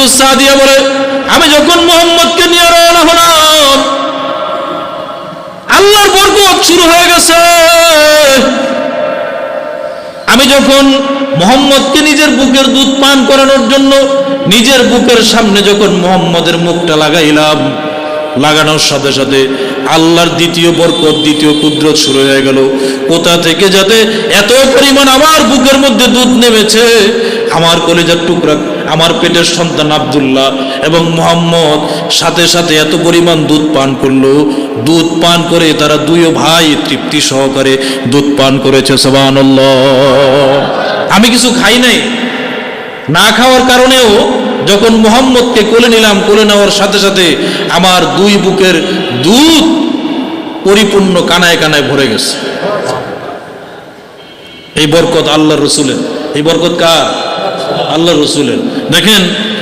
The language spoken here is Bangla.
আবু সাদিয়া বলে, আমি যখন মুহাম্মদকে নিয়ে রওনা হলাম, আল্লাহর বরকত শুরু হয়ে গেছে। আমি যখন মুহাম্মদকে নিজের বুকের দুধ পান করানোর জন্য নিজের বুকের সামনে যখন মুহাম্মদের মুখটা লাগাইলাম, লাগানোর সাথে সাথে আল্লাহর দ্বিতীয় বরকত, দ্বিতীয় কুদরত শুরু হয়ে গেল। কোথা থেকে যাতে এত পরিমাণ আমার বুকের মধ্যে দুধ নেমেছে, আমার কলিজার টুকরা, আমার পেটের সন্তান আব্দুল্লাহ এবং মুহাম্মদ সাথে সাথে এত পরিমাণ দুধ পান করলো। দুধ পান করে তারা দুইও ভাই তৃপ্তি সহকারে দুধ পান করেছে। সুবহানাল্লাহ। আমি কিছু খাই নাই, না খাওয়ার কারণেও যখন মুহাম্মদকে কোলে নিলাম, কোলে নেওয়ার সাথে সাথে আমার দুই বুকের দুধ পরিপূর্ণ কানায় কানায় ভরে গেছে। এই বরকত আল্লাহর রাসূলের। এই বরকত কার? আল্লাহর রাসূলের। দেখেন